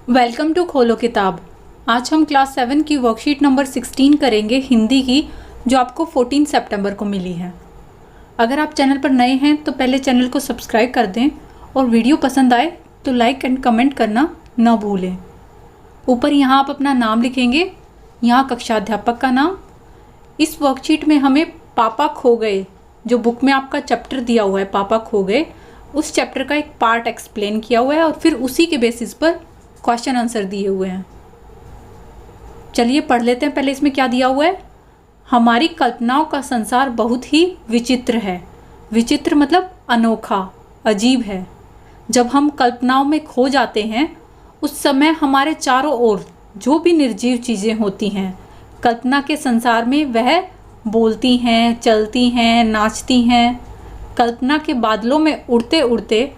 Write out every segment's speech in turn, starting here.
Welcome to खोलो किताब। आज हम क्लास 7 की वर्कशीट नंबर 16 करेंगे हिंदी की, जो आपको 14 सितंबर को मिली है। अगर आप चैनल पर नए हैं तो पहले चैनल को सब्सक्राइब कर दें और वीडियो पसंद आए तो लाइक एंड कमेंट करना न भूलें। ऊपर यहाँ आप अपना नाम लिखेंगे, यहाँ कक्षाध्यापक का नाम। इस वर्कशीट में हमें पापा खो गए, जो बुक में आपका चैप्टर दिया हुआ है पापा खो गए, उस चैप्टर का एक पार्ट एक्सप्लेन किया हुआ है और फिर उसी के बेसिस पर क्वेश्चन आंसर दिए हुए हैं। चलिए पढ़ लेते हैं। पहले इसमें क्या दिया हुआ है। हमारी कल्पनाओं का संसार बहुत ही विचित्र है। विचित्र मतलब अनोखा, अजीब है। जब हम कल्पनाओं में खो जाते हैं उस समय हमारे चारों ओर जो भी निर्जीव चीज़ें होती हैं कल्पना के संसार में, वह बोलती हैं, चलती हैं, नाचती हैं। कल्पना के बादलों में उड़ते उड़ते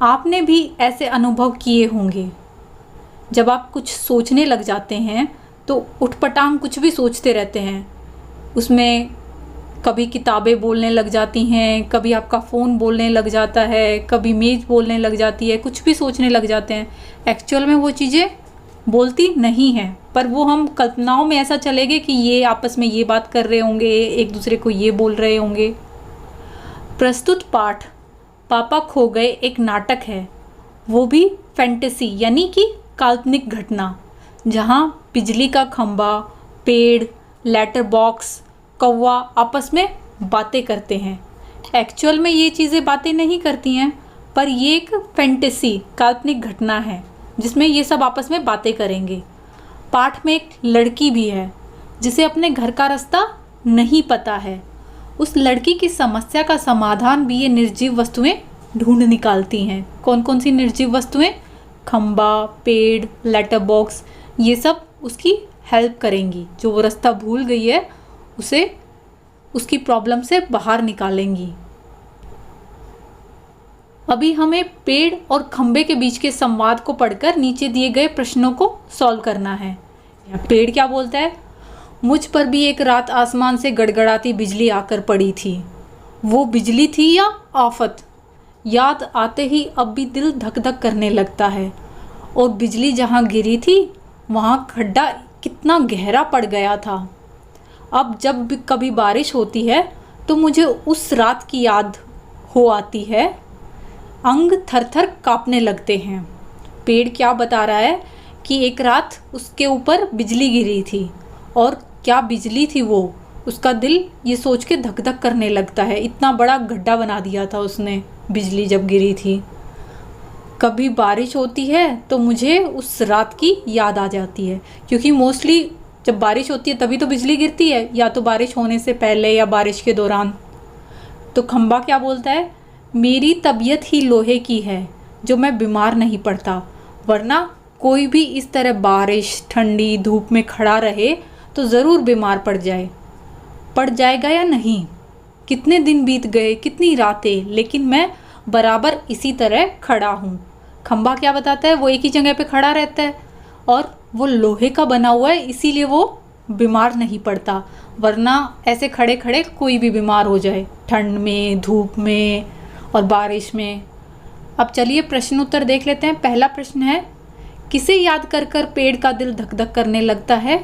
आपने भी ऐसे अनुभव किए होंगे। जब आप कुछ सोचने लग जाते हैं तो उठपटांग कुछ भी सोचते रहते हैं। उसमें कभी किताबें बोलने लग जाती हैं, कभी आपका फ़ोन बोलने लग जाता है, कभी मेज़ बोलने लग जाती है, कुछ भी सोचने लग जाते हैं। एक्चुअल में वो चीज़ें बोलती नहीं हैं, पर वो हम कल्पनाओं में ऐसा चलेंगे कि ये आपस में ये बात कर रहे होंगे, एक दूसरे को ये बोल रहे होंगे। प्रस्तुत पाठ पापा खो गए एक नाटक है, वो भी फैंटेसी यानी कि काल्पनिक घटना, जहाँ बिजली का खंभा, पेड़, लेटर बॉक्स, कौवा आपस में बातें करते हैं। एक्चुअल में ये चीज़ें बातें नहीं करती हैं, पर ये एक फैंटेसी काल्पनिक घटना है जिसमें ये सब आपस में बातें करेंगे। पाठ में एक लड़की भी है जिसे अपने घर का रास्ता नहीं पता है। उस लड़की की समस्या का समाधान भी ये निर्जीव वस्तुएं ढूंढ निकालती हैं। कौन कौन सी निर्जीव वस्तुएं? खंबा, पेड़, लेटर बॉक्स, ये सब उसकी हेल्प करेंगी। जो वो रास्ता भूल गई है उसे उसकी प्रॉब्लम से बाहर निकालेंगी। अभी हमें पेड़ और खंबे के बीच के संवाद को पढ़कर नीचे दिए गए प्रश्नों को सॉल्व करना है। पेड़ क्या बोलता है? मुझ पर भी एक रात आसमान से गड़गड़ाती बिजली आकर पड़ी थी। वो बिजली थी या आफत? याद आते ही अब भी दिल धक धक करने लगता है। और बिजली जहाँ गिरी थी वहाँ खड्डा कितना गहरा पड़ गया था। अब जब भी कभी बारिश होती है तो मुझे उस रात की याद हो आती है। अंग थर थर कांपने लगते हैं। पेड़ क्या बता रहा है कि एक रात उसके ऊपर बिजली गिरी थी, और क्या बिजली थी वो? उसका दिल ये सोच के धक धक करने लगता है। इतना बड़ा गड्ढा बना दिया था उसने बिजली जब गिरी थी। कभी बारिश होती है तो मुझे उस रात की याद आ जाती है, क्योंकि मोस्टली जब बारिश होती है तभी तो बिजली गिरती है, या तो बारिश होने से पहले या बारिश के दौरान। तो खंबा क्या बोलता है? मेरी तबीयत ही लोहे की है जो मैं बीमार नहीं पड़ता, वरना कोई भी इस तरह बारिश, ठंडी धूप में खड़ा रहे तो ज़रूर बीमार पड़ जाएगा या नहीं? कितने दिन बीत गए, कितनी रातें, लेकिन मैं बराबर इसी तरह खड़ा हूँ। खंबा क्या बताता है? वो एक ही जगह पे खड़ा रहता है और वो लोहे का बना हुआ है, इसीलिए वो बीमार नहीं पड़ता, वरना ऐसे खड़े खड़े कोई भी बीमार हो जाए, ठंड में, धूप में और बारिश में। अब चलिए प्रश्न उत्तर देख लेते हैं। पहला प्रश्न है, किसे याद कर कर पेड़ का दिल धक धक करने लगता है?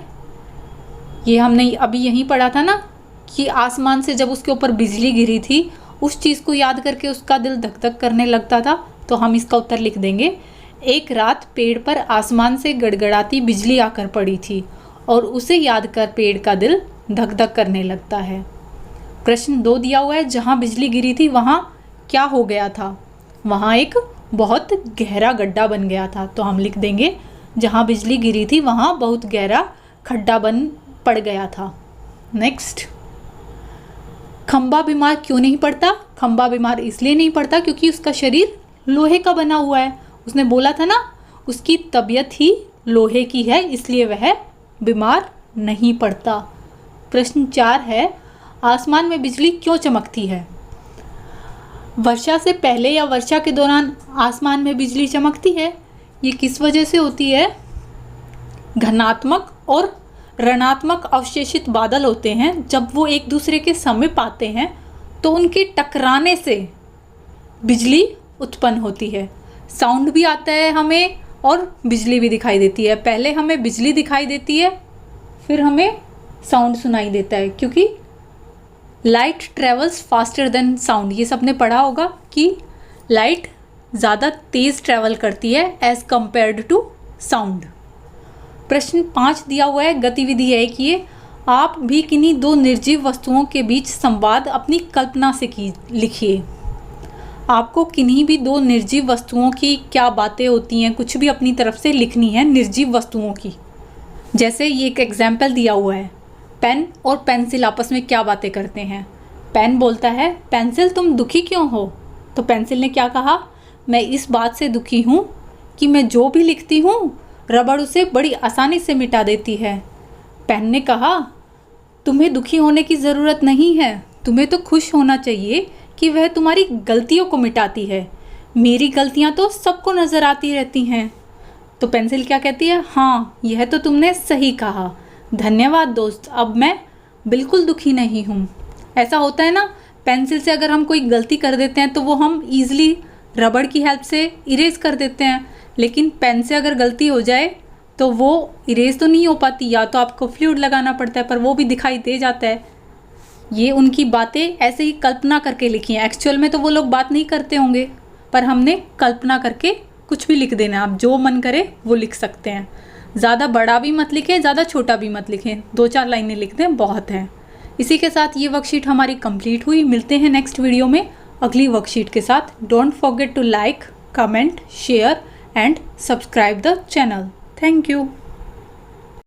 ये हमने अभी यहीं पढ़ा था ना कि आसमान से जब उसके ऊपर बिजली गिरी थी उस चीज़ को याद करके उसका दिल धक धक करने लगता था। तो हम इसका उत्तर लिख देंगे, एक रात पेड़ पर आसमान से गड़गड़ाती बिजली आकर पड़ी थी और उसे याद कर पेड़ का दिल धक धक करने लगता है। प्रश्न 2 दिया हुआ है, जहाँ बिजली गिरी थी वहाँ क्या हो गया था? वहाँ एक बहुत गहरा गड्ढा बन गया था। तो हम लिख देंगे, जहाँ बिजली गिरी थी वहाँ बहुत गहरा खड्डा बन पड़ गया था। नेक्स्ट, खंबा बीमार क्यों नहीं पड़ता? खंबा बीमार इसलिए नहीं पड़ता क्योंकि उसका शरीर लोहे का बना हुआ है। उसने बोला था ना, उसकी तबीयत ही लोहे की है, इसलिए वह बीमार नहीं पड़ता। प्रश्न 4 है, आसमान में बिजली क्यों चमकती है? वर्षा से पहले या वर्षा के दौरान आसमान में बिजली चमकती है। ये किस वजह से होती है? घनात्मक और ऋणात्मक अवशेषित बादल होते हैं, जब वो एक दूसरे के समीप आते हैं तो उनके टकराने से बिजली उत्पन्न होती है। साउंड भी आता है हमें और बिजली भी दिखाई देती है। पहले हमें बिजली दिखाई देती है, फिर हमें साउंड सुनाई देता है, क्योंकि light travels faster than sound. ये सबने पढ़ा होगा कि लाइट ज़्यादा तेज़ ट्रैवल करती है एज़ कम्पेयर्ड टू साउंड। प्रश्न 5 दिया हुआ है, गतिविधि है कि ये आप भी किन्हीं दो निर्जीव वस्तुओं के बीच संवाद अपनी कल्पना से लिखिए। आपको किन्हीं भी दो निर्जीव वस्तुओं की क्या बातें होती हैं, कुछ भी अपनी तरफ से लिखनी है निर्जीव वस्तुओं की। जैसे ये एक एग्जाम्पल दिया हुआ है, पेन और पेंसिल आपस में क्या बातें करते हैं। पेन बोलता है, पेंसिल तुम दुखी क्यों हो? तो पेंसिल ने क्या कहा, मैं इस बात से दुखी हूँ कि मैं जो भी लिखती हूँ रबड़ उसे बड़ी आसानी से मिटा देती है। पेन ने कहा, तुम्हें दुखी होने की ज़रूरत नहीं है, तुम्हें तो खुश होना चाहिए कि वह तुम्हारी गलतियों को मिटाती है। मेरी गलतियाँ तो सबको नज़र आती रहती हैं। तो पेंसिल क्या कहती है, हाँ यह तो तुमने सही कहा, धन्यवाद दोस्त, अब मैं बिल्कुल दुखी नहीं हूँ। ऐसा होता है ना, पेंसिल से अगर हम कोई गलती कर देते हैं तो वो हम ईज़िली रबड़ की हेल्प से इरेज कर देते हैं, लेकिन पेन से अगर गलती हो जाए तो वो इरेज तो नहीं हो पाती, या तो आपको फ्लूइड लगाना पड़ता है, पर वो भी दिखाई दे जाता है। ये उनकी बातें ऐसे ही कल्पना करके लिखी हैं। एक्चुअल में तो वो लोग बात नहीं करते होंगे, पर हमने कल्पना करके कुछ भी लिख देना। आप जो मन करे वो लिख सकते हैं। ज़्यादा बड़ा भी मत लिखें, ज़्यादा छोटा भी मत लिखें, 2-4 लाइनें लिख दें, बहुत है। इसी के साथ ये वर्कशीट हमारी कंप्लीट हुई। मिलते हैं नेक्स्ट वीडियो में अगली वर्कशीट के साथ। Don't forget to like, comment, share and subscribe the channel. Thank you.